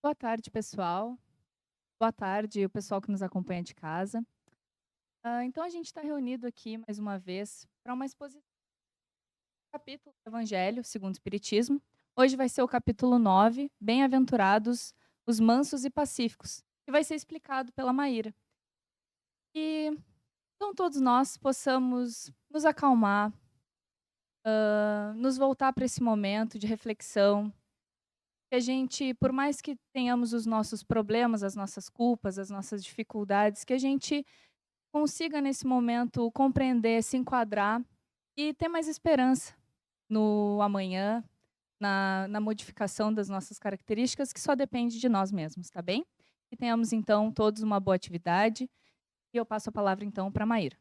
Boa tarde, pessoal. Boa tarde, o pessoal que nos acompanha de casa. Então a gente está reunido aqui mais uma vez para uma exposição do capítulo do Evangelho segundo o Espiritismo. Hoje vai ser o capítulo 9, Bem-aventurados os mansos e pacíficos, que vai ser explicado pela Maíra. E então todos nós possamos nos acalmar, nos voltar para esse momento de reflexão, que a gente, por mais que tenhamos os nossos problemas, as nossas culpas, as nossas dificuldades, que a gente consiga nesse momento compreender, se enquadrar e ter mais esperança no amanhã, na modificação das nossas características, que só depende de nós mesmos, tá bem? Que tenhamos então todos uma boa atividade e eu passo a palavra então para a Maíra.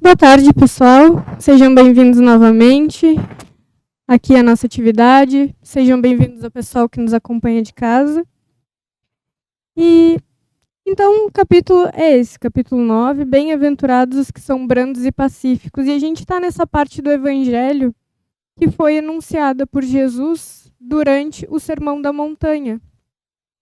Boa tarde, pessoal. Sejam bem-vindos novamente aqui à nossa atividade. Sejam bem-vindos ao pessoal que nos acompanha de casa. E então o capítulo é esse, capítulo 9, Bem-aventurados os que são brandos e pacíficos. E a gente está nessa parte do Evangelho que foi anunciada por Jesus durante o Sermão da Montanha.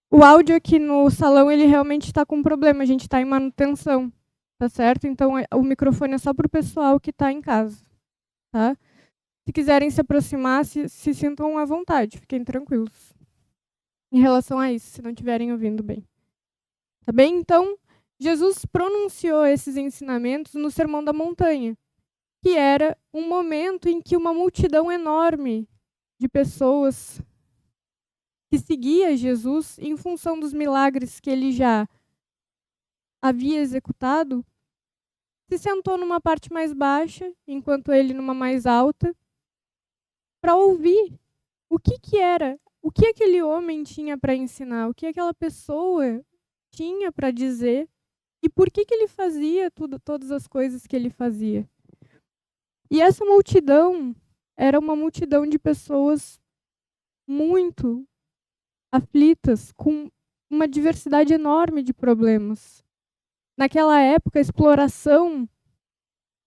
O áudio aqui no salão, ele realmente está com problema, a gente está em manutenção. Tá certo? Então, o microfone é só para o pessoal que está em casa, tá? Se quiserem se aproximar, se sintam à vontade, fiquem tranquilos. Em relação a isso, se não estiverem ouvindo bem. Tá bem? Então, Jesus pronunciou esses ensinamentos no Sermão da Montanha, que era um momento em que uma multidão enorme de pessoas que seguia Jesus em função dos milagres que ele já havia executado, se sentou numa parte mais baixa, enquanto ele numa mais alta, para ouvir o que era, o que aquele homem tinha para ensinar, o que aquela pessoa tinha para dizer e por que ele fazia todas as coisas que ele fazia. E essa multidão era uma multidão de pessoas muito aflitas, com uma diversidade enorme de problemas. Naquela época, a exploração,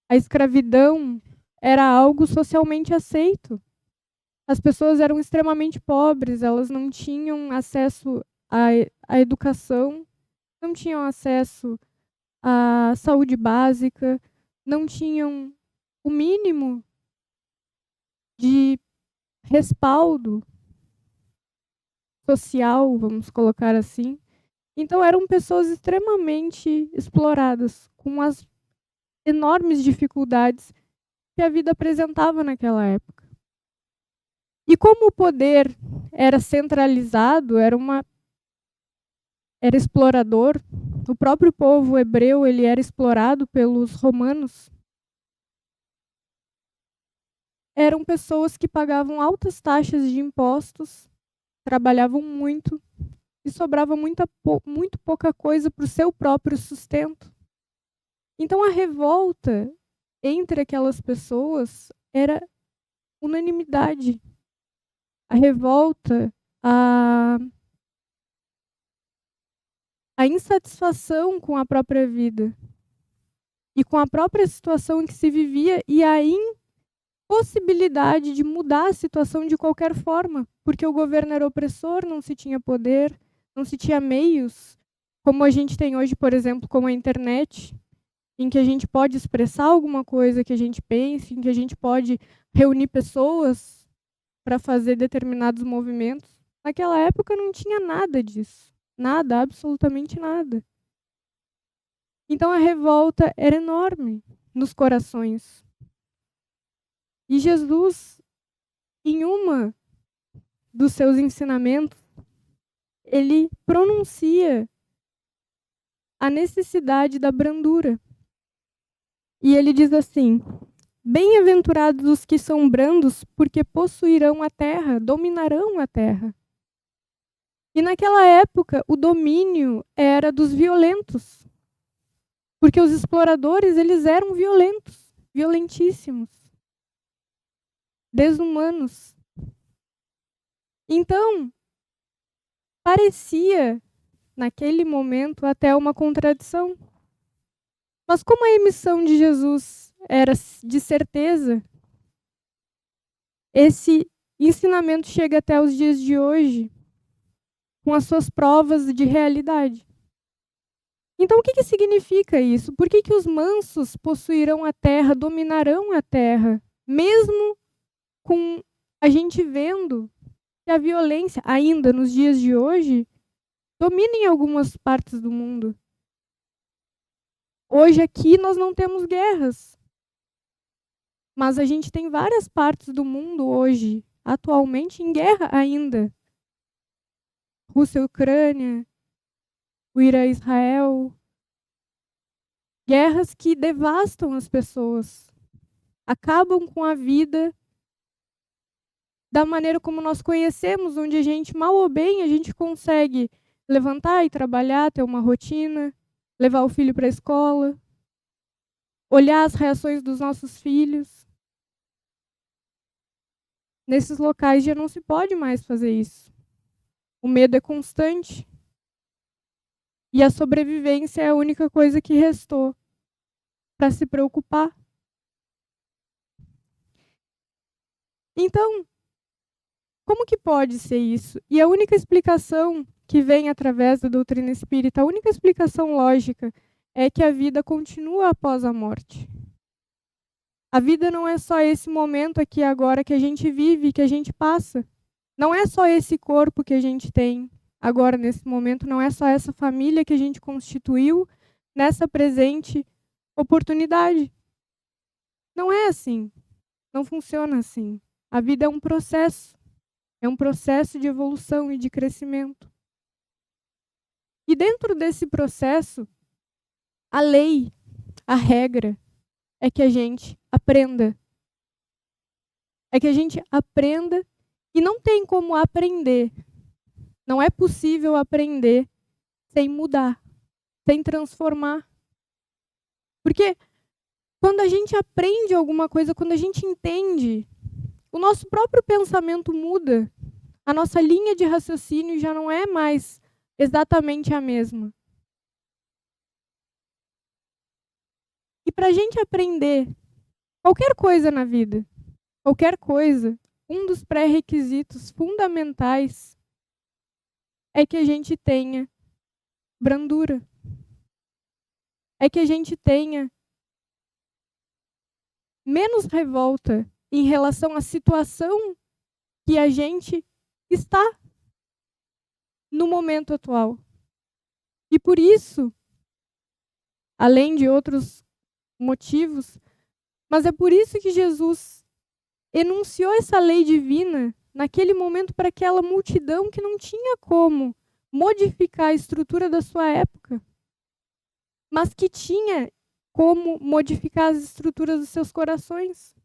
a escravidão era algo socialmente aceito. As pessoas eram extremamente pobres, elas não tinham acesso à educação, não tinham acesso à saúde básica, não tinham o mínimo de respaldo social, vamos colocar assim. Então eram pessoas extremamente exploradas, com as enormes dificuldades que a vida apresentava naquela época. E como o poder era centralizado, era explorador, o próprio povo hebreu ele era explorado pelos romanos. Eram pessoas que pagavam altas taxas de impostos, trabalhavam muito e sobrava muito pouca coisa para o seu próprio sustento. Então a revolta entre aquelas pessoas era unanimidade. A revolta, a insatisfação com a própria vida e com a própria situação em que se vivia e a impossibilidade de mudar a situação de qualquer forma, porque o governo era opressor, não se tinha poder, não se tinha meios, como a gente tem hoje, por exemplo, como a internet, em que a gente pode expressar alguma coisa que a gente pense, em que a gente pode reunir pessoas para fazer determinados movimentos. Naquela época não tinha nada disso. Nada, absolutamente nada. Então a revolta era enorme nos corações. E Jesus, em uma dos seus ensinamentos, ele pronuncia a necessidade da brandura. E ele diz assim: bem-aventurados os que são brandos, porque possuirão a terra, dominarão a terra. E naquela época, o domínio era dos violentos. Porque os exploradores, eles eram violentos, violentíssimos, desumanos. Então, parecia, naquele momento, até uma contradição. Mas como a emissão de Jesus era de certeza, esse ensinamento chega até os dias de hoje, com as suas provas de realidade. Então, o que significa isso? Por que os mansos possuirão a terra, dominarão a terra, mesmo com a gente vendo que a violência, ainda nos dias de hoje, domina em algumas partes do mundo? Hoje aqui nós não temos guerras, mas a gente tem várias partes do mundo hoje, atualmente, em guerra ainda. Rússia e Ucrânia, o Irã e Israel. Guerras que devastam as pessoas, acabam com a vida da maneira como nós conhecemos, onde a gente, mal ou bem, a gente consegue levantar e trabalhar, ter uma rotina, levar o filho para a escola, olhar as reações dos nossos filhos. Nesses locais já não se pode mais fazer isso. O medo é constante. E a sobrevivência é a única coisa que restou para se preocupar. Então, como que pode ser isso? E a única explicação que vem através da doutrina espírita, a única explicação lógica, é que a vida continua após a morte. A vida não é só esse momento aqui agora que a gente vive, que a gente passa. Não é só esse corpo que a gente tem agora nesse momento, não é só essa família que a gente constituiu nessa presente oportunidade. Não é assim. Não funciona assim. A vida é um processo. É um processo de evolução e de crescimento. E dentro desse processo, a lei, a regra, é que a gente aprenda. É que a gente aprenda e não tem como aprender. Não é possível aprender sem mudar, sem transformar. Porque quando a gente aprende alguma coisa, quando a gente entende, o nosso próprio pensamento muda. A nossa linha de raciocínio já não é mais exatamente a mesma. E para a gente aprender qualquer coisa na vida, qualquer coisa, um dos pré-requisitos fundamentais é que a gente tenha brandura. É que a gente tenha menos revolta em relação à situação que a gente está no momento atual. E por isso, além de outros motivos, mas é por isso que Jesus enunciou essa lei divina naquele momento para aquela multidão que não tinha como modificar a estrutura da sua época, mas que tinha como modificar as estruturas dos seus corações.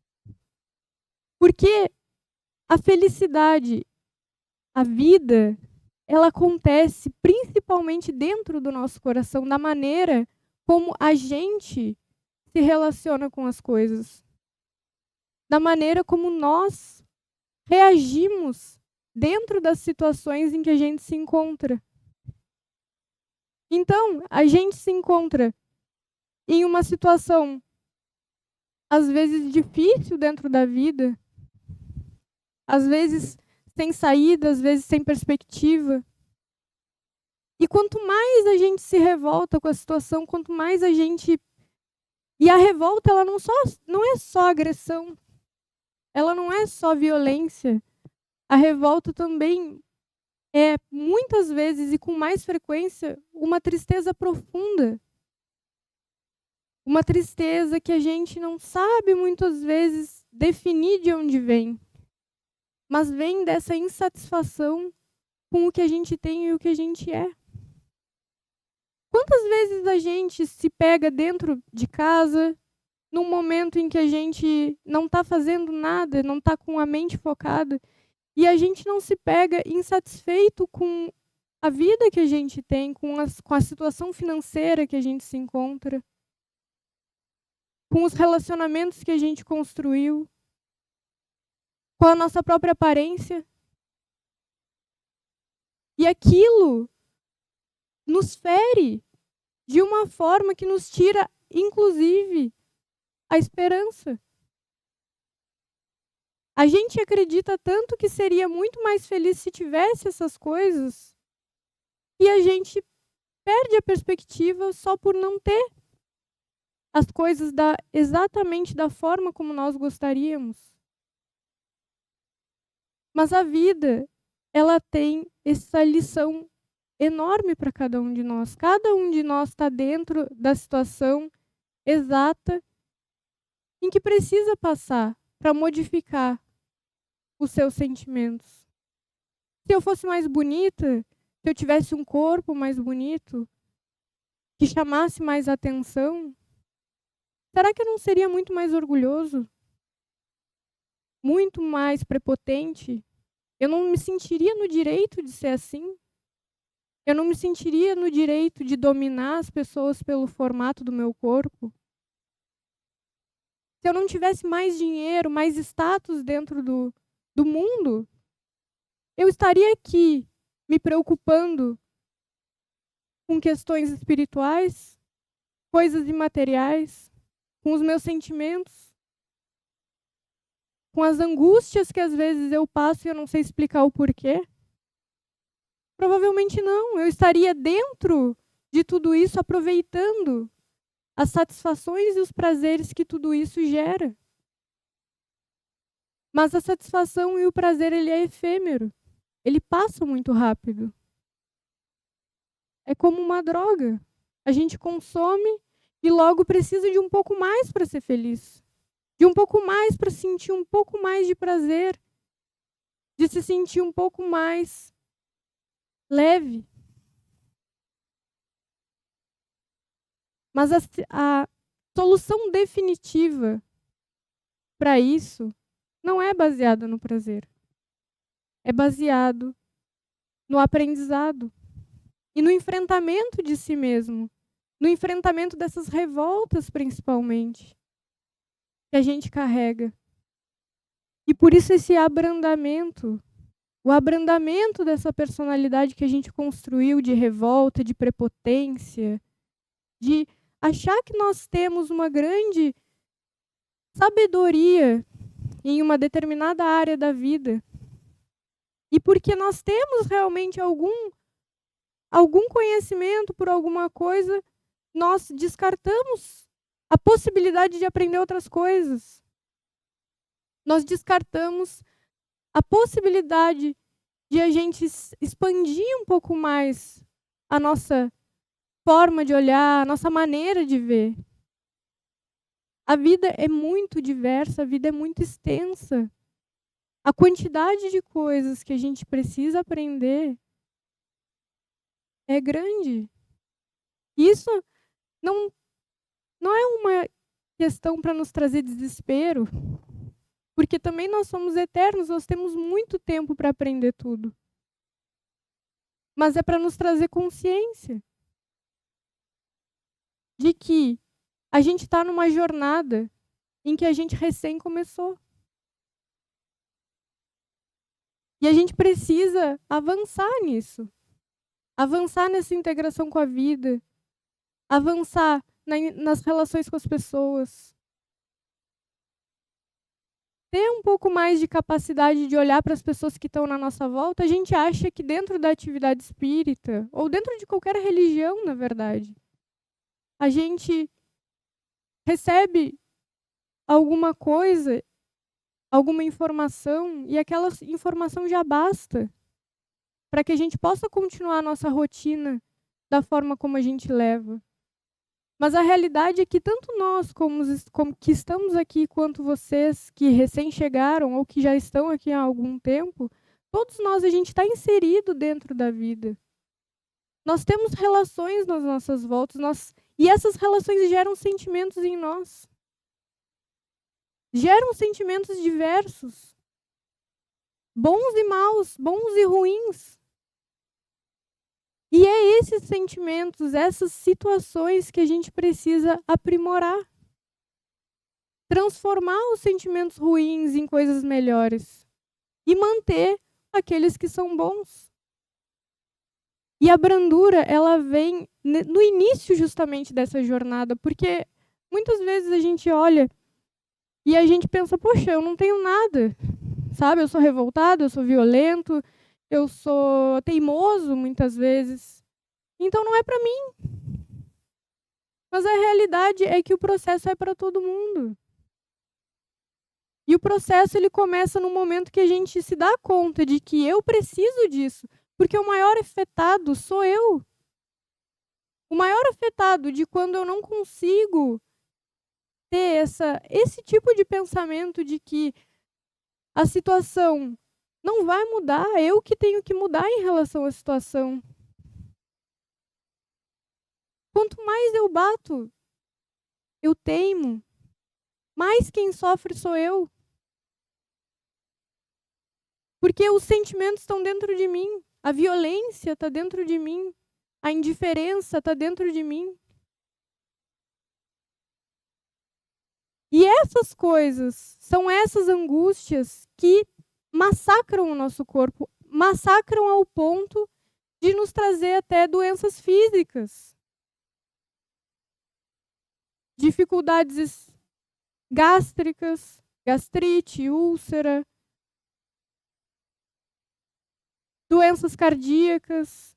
Porque a felicidade, a vida, ela acontece principalmente dentro do nosso coração, da maneira como a gente se relaciona com as coisas, da maneira como nós reagimos dentro das situações em que a gente se encontra. Então, a gente se encontra em uma situação, às vezes difícil dentro da vida, às vezes sem saída, às vezes sem perspectiva. E quanto mais a gente se revolta com a situação, quanto mais a gente... E a revolta, ela não é só agressão, ela não é só violência. A revolta também é, muitas vezes e com mais frequência, uma tristeza profunda. Uma tristeza que a gente não sabe, muitas vezes, definir de onde vem. Mas vem dessa insatisfação com o que a gente tem e o que a gente é. Quantas vezes a gente se pega dentro de casa, num momento em que a gente não está fazendo nada, não está com a mente focada, e a gente não se pega insatisfeito com a vida que a gente tem, com a situação financeira que a gente se encontra, com os relacionamentos que a gente construiu, com a nossa própria aparência. E aquilo nos fere de uma forma que nos tira inclusive, a esperança. A gente acredita tanto que seria muito mais feliz se tivesse essas coisas, e a gente perde a perspectiva só por não ter as coisas exatamente da forma como nós gostaríamos. Mas a vida, ela tem essa lição enorme para cada um de nós. Cada um de nós está dentro da situação exata em que precisa passar para modificar os seus sentimentos. Se eu fosse mais bonita, se eu tivesse um corpo mais bonito, que chamasse mais atenção, será que eu não seria muito mais orgulhoso? Muito mais prepotente? Eu não me sentiria no direito de ser assim? Eu não me sentiria no direito de dominar as pessoas pelo formato do meu corpo? Se eu não tivesse mais dinheiro, mais status dentro do mundo, eu estaria aqui me preocupando com questões espirituais, coisas imateriais, com os meus sentimentos, com as angústias que às vezes eu passo e eu não sei explicar o porquê? Provavelmente não. Eu estaria dentro de tudo isso, aproveitando as satisfações e os prazeres que tudo isso gera. Mas a satisfação e o prazer, ele é efêmero. Ele passa muito rápido. É como uma droga. A gente consome e logo precisa de um pouco mais para ser feliz. De um pouco mais para sentir um pouco mais de prazer. De se sentir um pouco mais leve. Mas a solução definitiva para isso não é baseada no prazer. É baseado no aprendizado e no enfrentamento de si mesmo. No enfrentamento dessas revoltas, principalmente, que a gente carrega. E por isso esse abrandamento, o abrandamento dessa personalidade que a gente construiu de revolta, de prepotência, de achar que nós temos uma grande sabedoria em uma determinada área da vida. E porque nós temos realmente algum conhecimento por alguma coisa, nós descartamos a possibilidade de aprender outras coisas. Nós descartamos a possibilidade de a gente expandir um pouco mais a nossa forma de olhar, a nossa maneira de ver. A vida é muito diversa, a vida é muito extensa. A quantidade de coisas que a gente precisa aprender é grande. Isso não é uma questão para nos trazer desespero, porque também nós somos eternos, nós temos muito tempo para aprender tudo. Mas é para nos trazer consciência de que a gente está numa jornada em que a gente recém começou. E a gente precisa avançar nisso. Avançar nessa integração com a vida. Avançar nas relações com as pessoas. Ter um pouco mais de capacidade de olhar para as pessoas que estão na nossa volta. A gente acha que dentro da atividade espírita, ou dentro de qualquer religião, na verdade, a gente recebe alguma coisa, alguma informação, e aquela informação já basta para que a gente possa continuar a nossa rotina da forma como a gente leva. Mas a realidade é que tanto nós como que estamos aqui, quanto vocês que recém chegaram ou que já estão aqui há algum tempo, todos nós, a gente está inserido dentro da vida. Nós temos relações nas nossas voltas, e essas relações geram sentimentos em nós. Geram sentimentos diversos. Bons e maus, bons e ruins. E é esses sentimentos, essas situações que a gente precisa aprimorar. Transformar os sentimentos ruins em coisas melhores. E manter aqueles que são bons. E a brandura, ela vem no início justamente dessa jornada, porque Muitas vezes a gente olha e a gente pensa, poxa, eu não tenho nada, sabe? Eu sou revoltado, eu sou violento, eu sou teimoso muitas vezes. Então não é para mim. Mas a realidade é que o processo é para todo mundo. E o processo ele começa no momento que a gente se dá conta de que eu preciso disso, porque o maior afetado sou eu. O maior afetado de quando eu não consigo ter esse tipo de pensamento de que a situação não vai mudar, eu que tenho que mudar em relação à situação. Quanto mais eu bato, eu teimo, mais quem sofre sou eu. Porque os sentimentos estão dentro de mim, a violência está dentro de mim, a indiferença está dentro de mim. E essas coisas, são essas angústias que massacram o nosso corpo, massacram ao ponto de nos trazer até doenças físicas. Dificuldades gástricas, gastrite, úlcera, doenças cardíacas,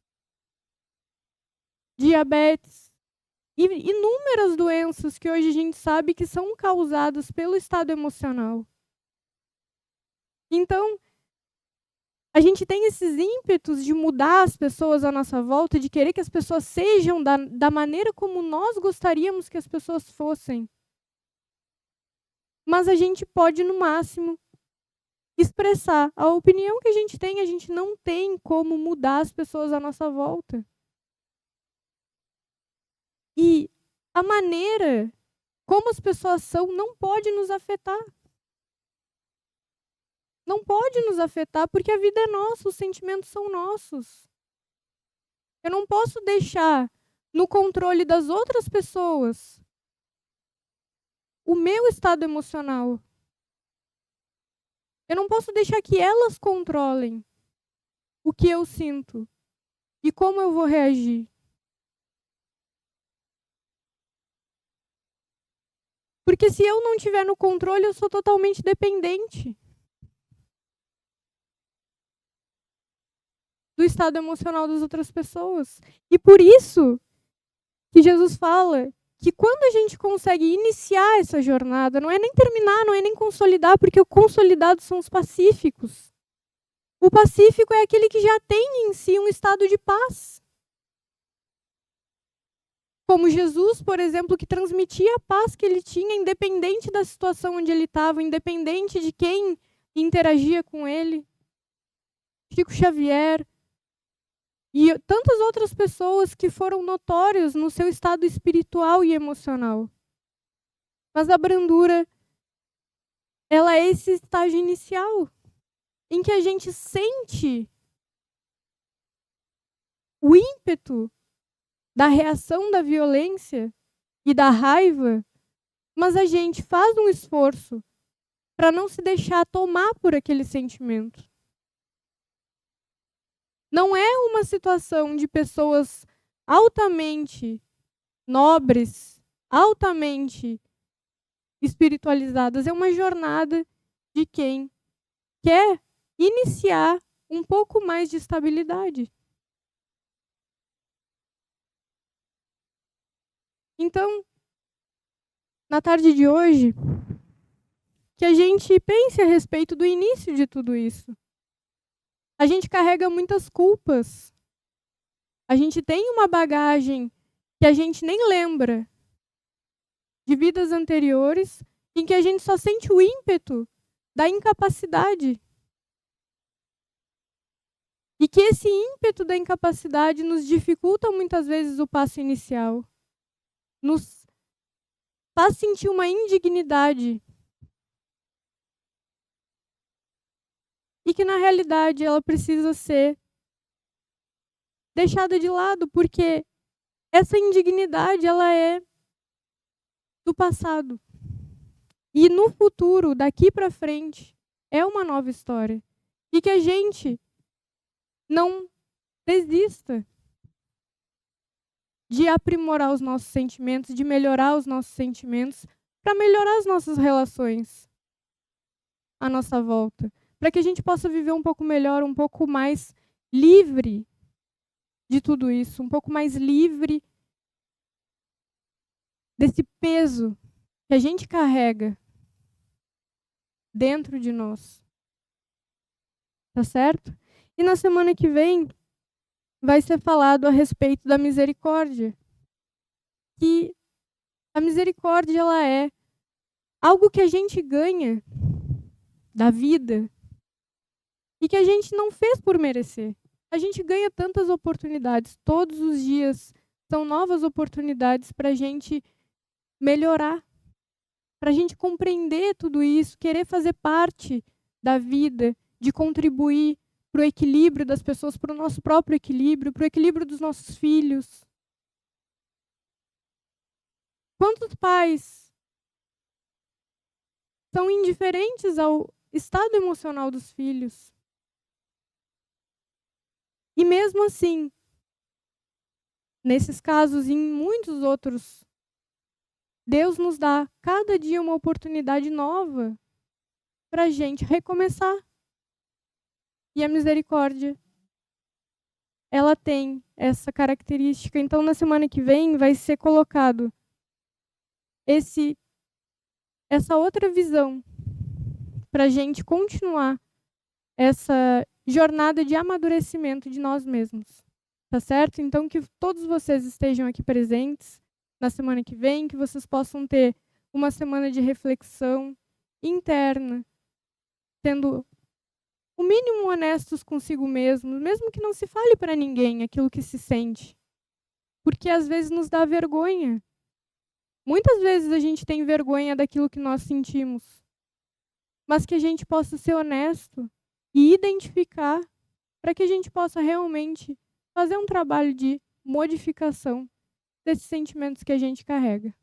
diabetes e inúmeras doenças que hoje a gente sabe que são causadas pelo estado emocional. Então, a gente tem esses ímpetos de mudar as pessoas à nossa volta, de querer que as pessoas sejam da maneira como nós gostaríamos que as pessoas fossem. Mas a gente pode, no máximo, expressar a opinião que a gente não tem como mudar as pessoas à nossa volta. E a maneira como as pessoas são não pode nos afetar. Não pode nos afetar porque a vida é nossa, os sentimentos são nossos. Eu não posso deixar no controle das outras pessoas o meu estado emocional. Eu não posso deixar que elas controlem o que eu sinto e como eu vou reagir. Porque se eu não tiver no controle, eu sou totalmente dependente do estado emocional das outras pessoas. E por isso que Jesus fala que quando a gente consegue iniciar essa jornada, não é nem terminar, não é nem consolidar, porque o consolidado são os pacíficos. O pacífico é aquele que já tem em si um estado de paz. Como Jesus, por exemplo, que transmitia a paz que ele tinha, independente da situação onde ele estava, independente de quem interagia com ele. Chico Xavier e tantas outras pessoas que foram notórios no seu estado espiritual e emocional. Mas a brandura, ela é esse estágio inicial, em que a gente sente o ímpeto da reação da violência e da raiva, mas a gente faz um esforço para não se deixar tomar por aquele sentimento. Não é uma situação de pessoas altamente nobres, altamente espiritualizadas. É uma jornada de quem quer iniciar um pouco mais de estabilidade. Então, na tarde de hoje, que a gente pense a respeito do início de tudo isso. A gente carrega muitas culpas. A gente tem uma bagagem que a gente nem lembra de vidas anteriores, em que a gente só sente o ímpeto da incapacidade. E que esse ímpeto da incapacidade nos dificulta muitas vezes o passo inicial. Nos faz sentir uma indignidade. E que na realidade ela precisa ser deixada de lado, porque essa indignidade ela é do passado. E no futuro, daqui para frente, é uma nova história. E que a gente não desista de aprimorar os nossos sentimentos, de melhorar os nossos sentimentos, para melhorar as nossas relações à nossa volta, para que a gente possa viver um pouco melhor, um pouco mais livre de tudo isso, um pouco mais livre desse peso que a gente carrega dentro de nós. Tá certo? E na semana que vem vai ser falado a respeito da misericórdia. Que a misericórdia, ela é algo que a gente ganha da vida e que a gente não fez por merecer. A gente ganha tantas oportunidades, todos os dias são novas oportunidades para a gente melhorar, para a gente compreender tudo isso, querer fazer parte da vida, de contribuir para o equilíbrio das pessoas, para o nosso próprio equilíbrio, para o equilíbrio dos nossos filhos. Quantos pais são indiferentes ao estado emocional dos filhos? E mesmo assim, nesses casos e em muitos outros, Deus nos dá cada dia uma oportunidade nova para a gente recomeçar. E a misericórdia, ela tem essa característica. Então, na semana que vem, vai ser colocado essa outra visão para a gente continuar essa jornada de amadurecimento de nós mesmos. Tá certo? Então, que todos vocês estejam aqui presentes na semana que vem, que vocês possam ter uma semana de reflexão interna, sendo o mínimo honestos consigo mesmo, mesmo que não se fale para ninguém aquilo que se sente. Porque às vezes nos dá vergonha. Muitas vezes a gente tem vergonha daquilo que nós sentimos. Mas que a gente possa ser honesto e identificar para que a gente possa realmente fazer um trabalho de modificação desses sentimentos que a gente carrega.